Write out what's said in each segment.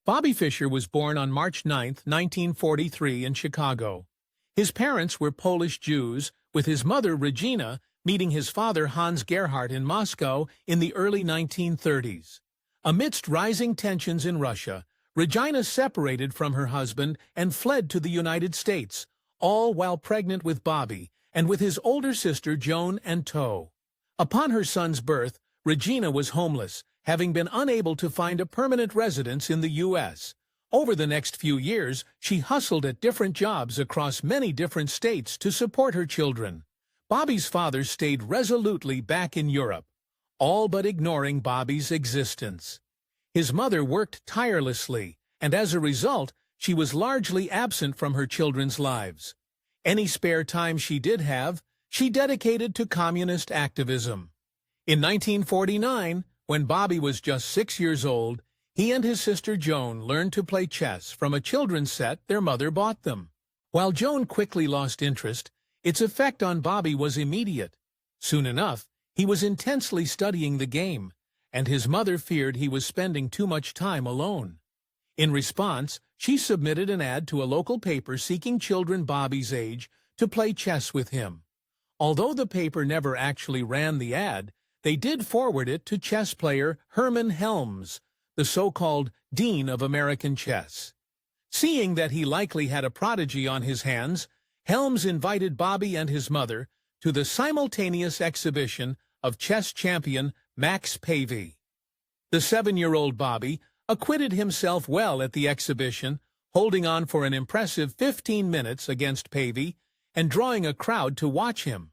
Bobby Fischer was born on March 9, 1943 in Chicago. His parents were Polish Jews, with his mother Regina meeting his father Hans Gerhardt in Moscow in the early 1930s. Amidst rising tensions in Russia, Regina separated from her husband and fled to the United States, all while pregnant with Bobby and with his older sister Joan and Toe. Upon her son's birth, Regina was homeless, having been unable to find a permanent residence in the U.S. Over the next few years, she hustled at different jobs across many different states to support her children. Bobby's father stayed resolutely back in Europe, all but ignoring Bobby's existence. His mother worked tirelessly, and as a result, she was largely absent from her children's lives. Any spare time she did have, she dedicated to communist activism. In 1949, when Bobby was just 6 years old, he and his sister Joan learned to play chess from a children's set their mother bought them. While Joan quickly lost interest, its effect on Bobby was immediate. Soon enough, he was intensely studying the game, and his mother feared he was spending too much time alone. In response, she submitted an ad to a local paper seeking children Bobby's age to play chess with him. Although the paper never actually ran the ad, they did forward it to chess player Hermann Helms, the so-called Dean of American Chess. Seeing that he likely had a prodigy on his hands, Helms invited Bobby and his mother to the simultaneous exhibition of chess champion Max Pavey. The 7-year-old Bobby acquitted himself well at the exhibition, holding on for an impressive 15 minutes against Pavey and drawing a crowd to watch him.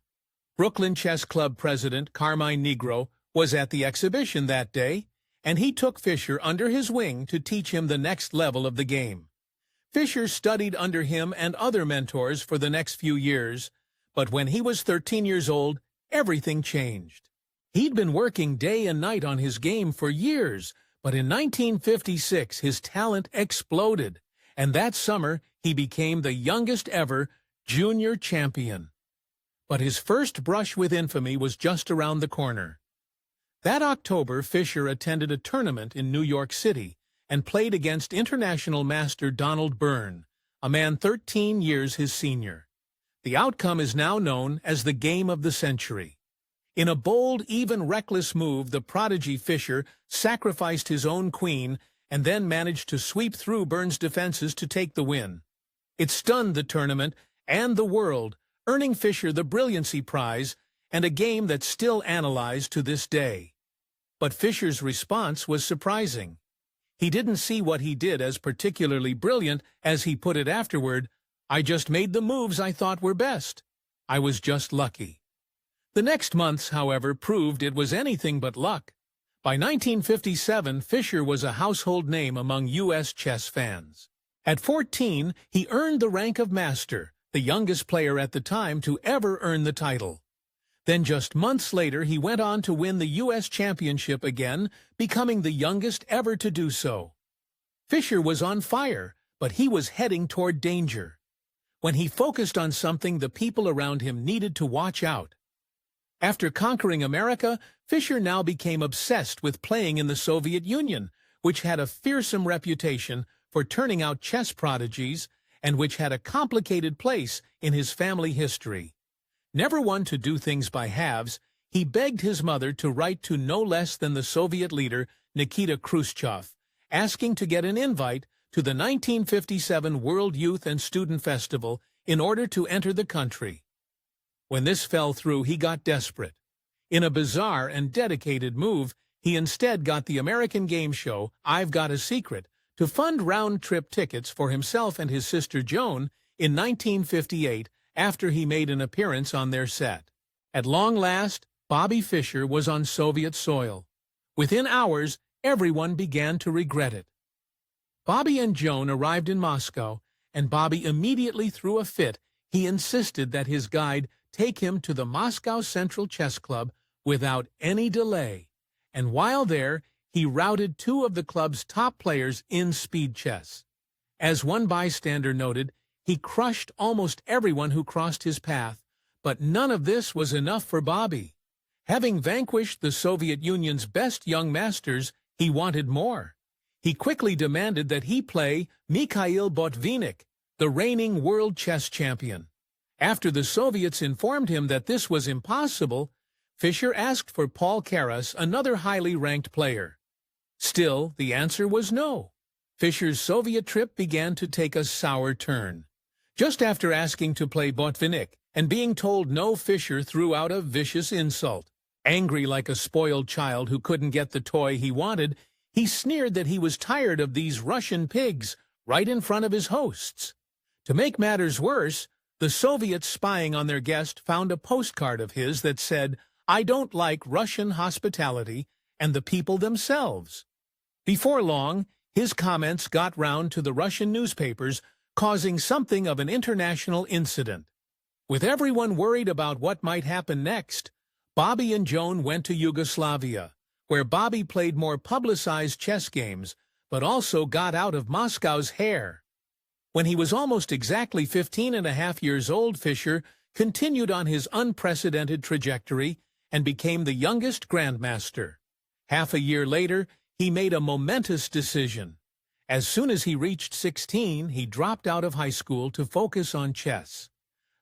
Brooklyn Chess Club president Carmine Negro was at the exhibition that day, and he took Fischer under his wing to teach him the next level of the game. Fischer studied under him and other mentors for the next few years, but when he was 13 years old, everything changed. He'd been working day and night on his game for years, but in 1956 his talent exploded, and that summer he became the youngest ever junior champion. But his first brush with infamy was just around the corner. That October, Fischer attended a tournament in New York City and played against international master Donald Byrne, a man 13 years his senior. The outcome is now known as the Game of the Century. In a bold, even reckless move, the prodigy Fischer sacrificed his own queen and then managed to sweep through Byrne's defenses to take the win. It stunned the tournament and the world, earning Fischer the Brilliancy Prize and a game that's still analyzed to this day. But Fischer's response was surprising. He didn't see what he did as particularly brilliant, as he put it afterward. "I just made the moves I thought were best. I was just lucky." The next months, however, proved it was anything but luck. By 1957, Fischer was a household name among U.S. chess fans. At 14, he earned the rank of master, the youngest player at the time to ever earn the title. Then just months later, he went on to win the U.S. championship again, becoming the youngest ever to do so. Fischer was on fire, but he was heading toward danger. When he focused on something, the people around him needed to watch out. After conquering America, Fischer now became obsessed with playing in the Soviet Union, which had a fearsome reputation for turning out chess prodigies and which had a complicated place in his family history. Never one to do things by halves, he begged his mother to write to no less than the Soviet leader Nikita Khrushchev, asking to get an invite to the 1957 World Youth and Student Festival in order to enter the country. When this fell through, he got desperate. In a bizarre and dedicated move, he instead got the American game show I've Got a Secret to fund round-trip tickets for himself and his sister Joan in 1958, after he made an appearance on their set. At long last, Bobby Fischer was on Soviet soil. Within hours, everyone began to regret it. Bobby and Joan arrived in Moscow, and Bobby immediately threw a fit. He insisted that his guide take him to the Moscow Central Chess Club without any delay, and while there, he routed 2 of the club's top players in speed chess. As one bystander noted, he crushed almost everyone who crossed his path, but none of this was enough for Bobby. Having vanquished the Soviet Union's best young masters, he wanted more. He quickly demanded that he play Mikhail Botvinnik, the reigning world chess champion. After the Soviets informed him that this was impossible, Fischer asked for Paul Keres, another highly ranked player. Still, the answer was no. Fischer's Soviet trip began to take a sour turn. Just after asking to play Botvinnik and being told no, Fischer threw out a vicious insult. Angry like a spoiled child who couldn't get the toy he wanted, he sneered that he was tired of these Russian pigs right in front of his hosts. To make matters worse, the Soviets spying on their guest found a postcard of his that said, "I don't like Russian hospitality and the people themselves." Before long, his comments got round to the Russian newspapers, causing something of an international incident. With everyone worried about what might happen next, Bobby and Joan went to Yugoslavia, where Bobby played more publicized chess games, but also got out of Moscow's hair. When he was almost exactly 15.5 years old, Fischer continued on his unprecedented trajectory and became the youngest grandmaster. Half a year later, he made a momentous decision. As soon as he reached 16, he dropped out of high school to focus on chess.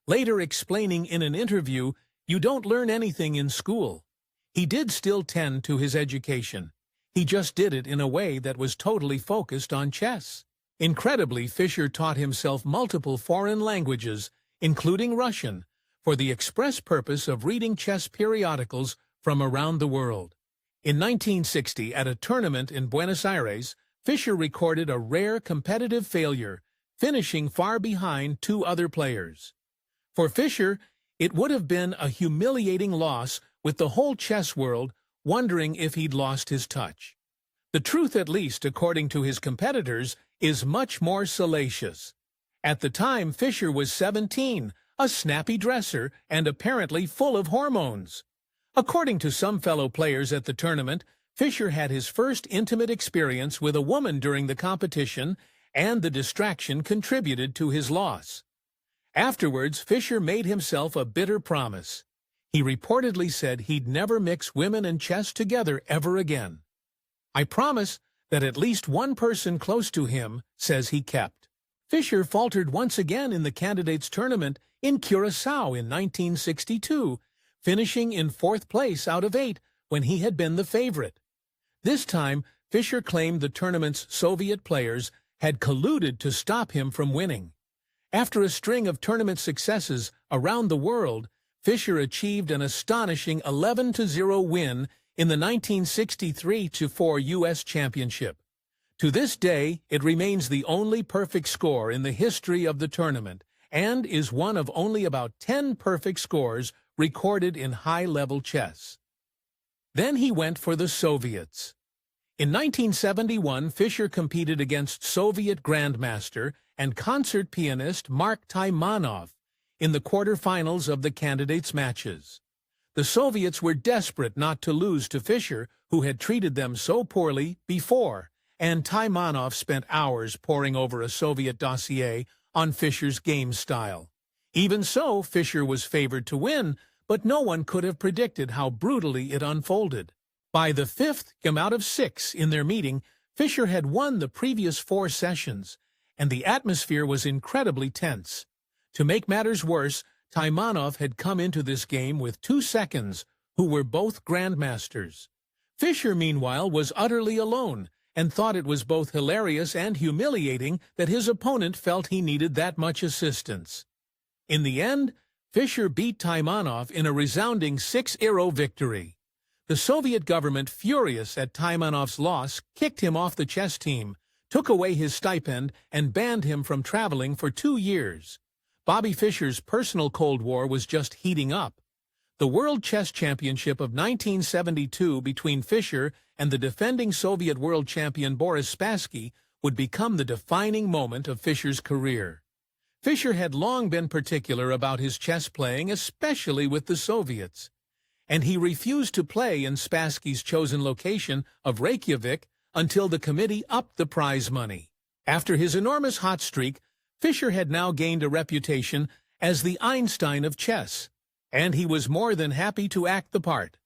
Later explaining in an interview, "You don't learn anything in school." He did still tend to his education. He just did it in a way that was totally focused on chess. Incredibly, Fischer taught himself multiple foreign languages, including Russian, for the express purpose of reading chess periodicals from around the world. In 1960, at a tournament in Buenos Aires, Fischer recorded a rare competitive failure, finishing far behind two other players. For Fischer, it would have been a humiliating loss, with the whole chess world wondering if he'd lost his touch. The truth, at least according to his competitors, is much more salacious. At the time, Fischer was 17, a snappy dresser, and apparently full of hormones. According to some fellow players at the tournament, Fischer had his first intimate experience with a woman during the competition, and the distraction contributed to his loss. Afterwards, Fischer made himself a bitter promise. He reportedly said he'd never mix women and chess together ever again. "I promise that at least one person close to him," says he kept. Fischer faltered once again in the candidates tournament in Curaçao in 1962, finishing in 4th place out of 8 when he had been the favorite. This time, Fischer claimed the tournament's Soviet players had colluded to stop him from winning. After a string of tournament successes around the world, Fischer achieved an astonishing 11-0 win in the 1963-4 U.S. Championship. To this day, it remains the only perfect score in the history of the tournament and is one of only about 10 perfect scores recorded in high-level chess. Then he went for the Soviets. In 1971, Fischer competed against Soviet grandmaster and concert pianist Mark Taimanov in the quarterfinals of the candidates' matches. The Soviets were desperate not to lose to Fischer, who had treated them so poorly before, and Taimanov spent hours poring over a Soviet dossier on Fischer's game style. Even so, Fischer was favored to win, but no one could have predicted how brutally it unfolded. By the 5th game out of 6 in their meeting, Fischer had won the previous 4 sessions, and the atmosphere was incredibly tense. To make matters worse, Taimanov had come into this game with 2 seconds, who were both grandmasters. Fischer, meanwhile, was utterly alone, and thought it was both hilarious and humiliating that his opponent felt he needed that much assistance. In the end, Fischer beat Taimanov in a resounding 6-0 victory. The Soviet government, furious at Taimanov's loss, kicked him off the chess team, took away his stipend, and banned him from traveling for 2 years. Bobby Fischer's personal Cold War was just heating up. The World Chess Championship of 1972 between Fischer and the defending Soviet world champion Boris Spassky would become the defining moment of Fischer's career. Fischer had long been particular about his chess playing, especially with the Soviets, and he refused to play in Spassky's chosen location of Reykjavik until the committee upped the prize money. After his enormous hot streak, Fischer had now gained a reputation as the Einstein of chess, and he was more than happy to act the part.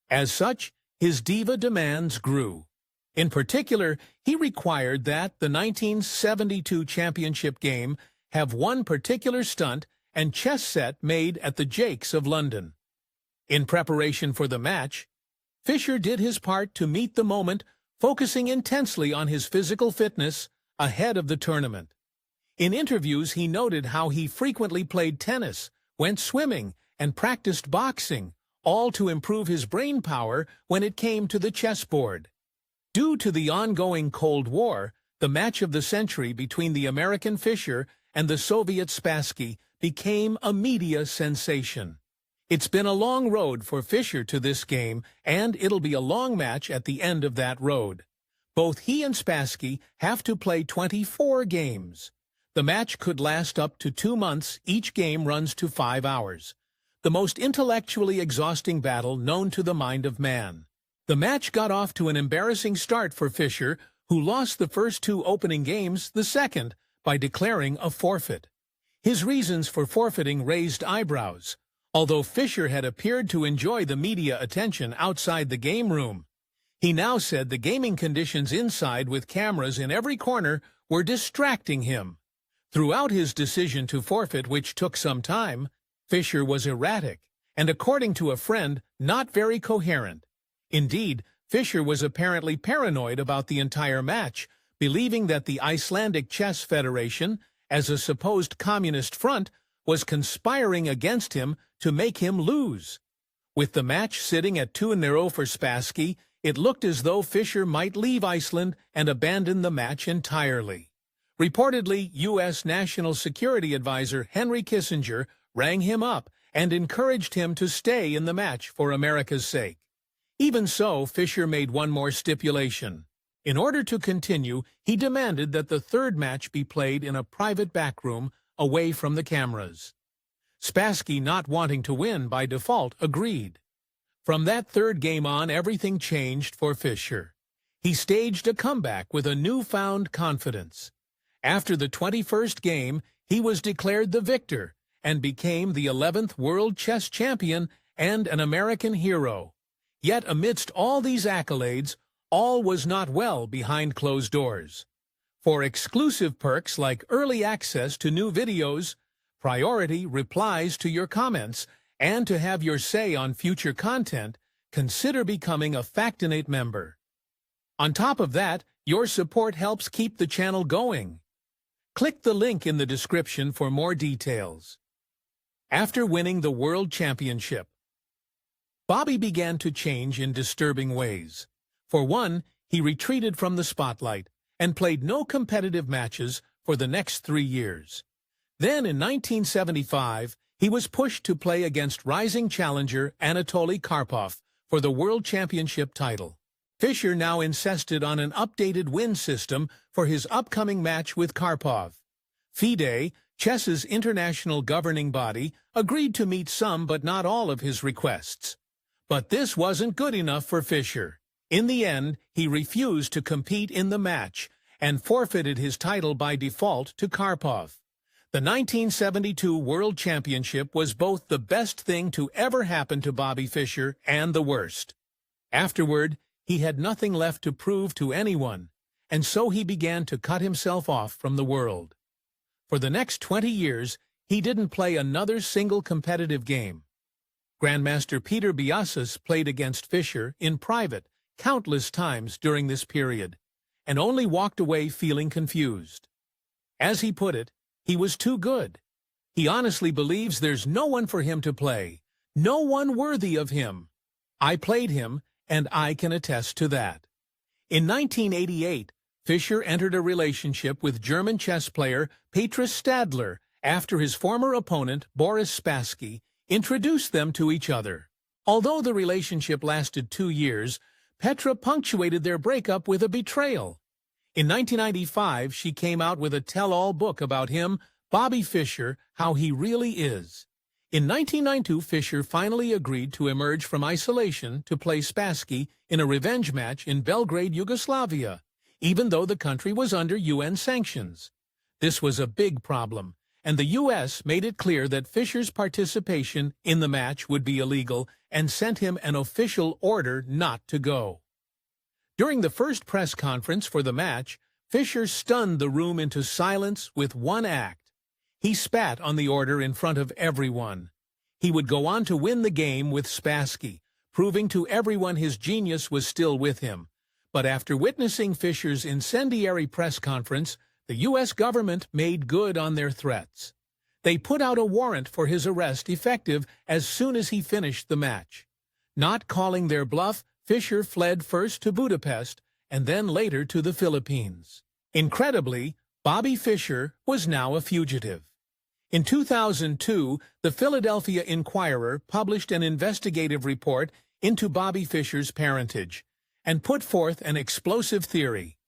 As such, his diva demands grew. In particular, he required that the 1972 championship game have one particular stunt and chess set made at the Jakes of London. In preparation for the match, Fischer did his part to meet the moment, focusing intensely on his physical fitness ahead of the tournament. In interviews, he noted how he frequently played tennis, went swimming, and practiced boxing, all to improve his brain power when it came to the chessboard. Due to the ongoing Cold War, the match of the century between the American Fischer and the Soviet Spassky became a media sensation. It's been a long road for Fischer to this game, and it'll be a long match at the end of that road. Both he and Spassky have to play 24 games. The match could last up to 2 months. Each game runs to 5 hours. The most intellectually exhausting battle known to the mind of man. The match got off to an embarrassing start for Fischer, who lost the first 2 opening games, the second, by declaring a forfeit. His reasons for forfeiting raised eyebrows, although Fischer had appeared to enjoy the media attention outside the game room. He now said the gaming conditions inside with cameras in every corner were distracting him. Throughout his decision to forfeit, which took some time, Fischer was erratic, and according to a friend, not very coherent. Indeed, Fischer was apparently paranoid about the entire match, believing that the Icelandic Chess Federation, as a supposed communist front, was conspiring against him to make him lose. With the match sitting at 2-0 for Spassky, it looked as though Fischer might leave Iceland and abandon the match entirely. Reportedly, U.S. National Security Advisor Henry Kissinger rang him up and encouraged him to stay in the match for America's sake. Even so, Fischer made one more stipulation. In order to continue, he demanded that the third match be played in a private backroom away from the cameras. Spassky, not wanting to win by default, agreed. From that third game on, everything changed for Fischer. He staged a comeback with a newfound confidence. After the 21st game, he was declared the victor and became the 11th world chess champion and an American hero. Yet amidst all these accolades, all was not well behind closed doors. For exclusive perks like early access to new videos, priority replies to your comments, and to have your say on future content, consider becoming a Factinate member. On top of that, your support helps keep the channel going. Click the link in the description for more details. After winning the World Championship, Bobby began to change in disturbing ways. For one, he retreated from the spotlight and played no competitive matches for the next 3 years. Then in 1975, he was pushed to play against rising challenger Anatoly Karpov for the World Championship title. Fischer now insisted on an updated win system for his upcoming match with Karpov. FIDE, chess's international governing body, agreed to meet some but not all of his requests. But this wasn't good enough for Fischer. In the end, he refused to compete in the match and forfeited his title by default to Karpov. The 1972 World Championship was both the best thing to ever happen to Bobby Fischer and the worst. Afterward, he had nothing left to prove to anyone, and so he began to cut himself off from the world. For the next 20 years, he didn't play another single competitive game. Grandmaster Peter Biasas played against Fischer in private countless times during this period, and only walked away feeling confused. As he put it, he was too good. He honestly believes there's no one for him to play, no one worthy of him. I played him, and I can attest to that. In 1988, Fischer entered a relationship with German chess player Petrus Stadler after his former opponent, Boris Spassky, introduced them to each other. Although the relationship lasted 2 years, Petra punctuated their breakup with a betrayal. In 1995, she came out with a tell-all book about him, Bobby Fischer, How He Really Is. In 1992, Fischer finally agreed to emerge from isolation to play Spassky in a revenge match in Belgrade, Yugoslavia, even though the country was under UN sanctions. This was a big problem, and the U.S. made it clear that Fischer's participation in the match would be illegal and sent him an official order not to go. During the first press conference for the match, Fischer stunned the room into silence with one act. He spat on the order in front of everyone. He would go on to win the game with Spassky, proving to everyone his genius was still with him. But after witnessing Fischer's incendiary press conference, the U.S. government made good on their threats. They put out a warrant for his arrest effective as soon as he finished the match. Not calling their bluff, Fischer fled first to Budapest and then later to the Philippines. Incredibly, Bobby Fischer was now a fugitive. In 2002, the Philadelphia Inquirer published an investigative report into Bobby Fischer's parentage and put forth an explosive theory.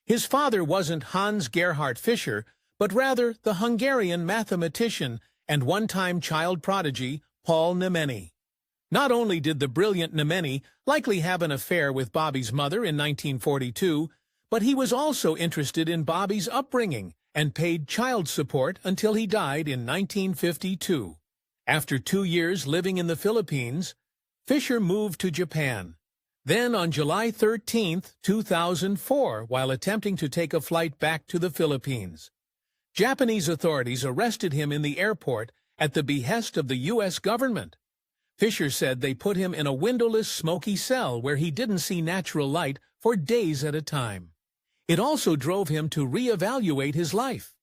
His father wasn't Hans Gerhard Fischer, but rather the Hungarian mathematician and one-time child prodigy Paul Nemeni. Not only did the brilliant Nemeni likely have an affair with Bobby's mother in 1942, but he was also interested in Bobby's upbringing and paid child support until he died in 1952. After 2 years living in the Philippines, Fischer moved to Japan. Then on July 13, 2004, while attempting to take a flight back to the Philippines, Japanese authorities arrested him in the airport at the behest of the U.S. government. Fischer said they put him in a windowless, smoky cell where he didn't see natural light for days at a time. It also drove him to reevaluate his life.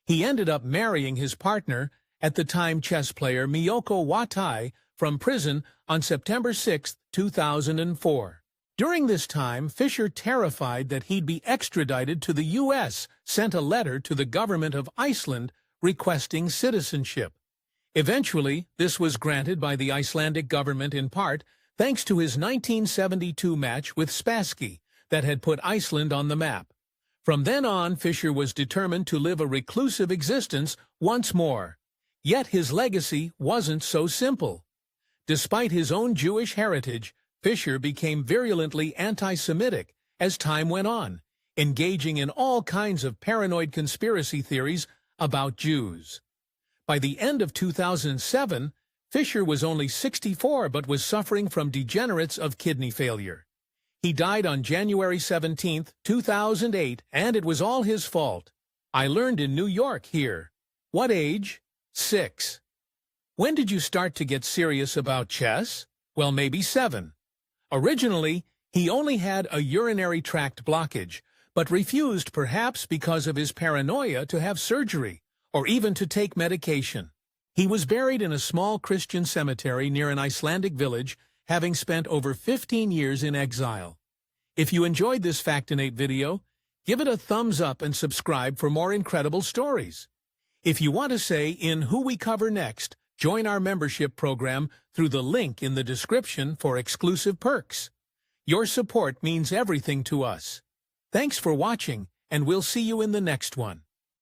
He ended up marrying his partner, at the time chess player Miyoko Watai, from prison on September 6, 2004. During this time, Fischer, terrified that he'd be extradited to the U.S., sent a letter to the government of Iceland requesting citizenship. Eventually, this was granted by the Icelandic government in part thanks to his 1972 match with Spassky that had put Iceland on the map. From then on, Fischer was determined to live a reclusive existence once more. Yet his legacy wasn't so simple. Despite his own Jewish heritage, Fischer became virulently anti-Semitic as time went on, engaging in all kinds of paranoid conspiracy theories about Jews. By the end of 2007, Fischer was only 64 but was suffering from degenerates of kidney failure. He died on January 17, 2008, and it was all his fault. I learned in New York here. What age? 6. When did you start to get serious about chess? Well, maybe 7. Originally, he only had a urinary tract blockage, but refused perhaps because of his paranoia to have surgery or even to take medication. He was buried in a small Christian cemetery near an Icelandic village, having spent over 15 years in exile. If you enjoyed this Factinate video, give it a thumbs up and subscribe for more incredible stories. If you want to say in who we cover next, join our membership program through the link in the description for exclusive perks. Your support means everything to us. Thanks for watching, and we'll see you in the next one.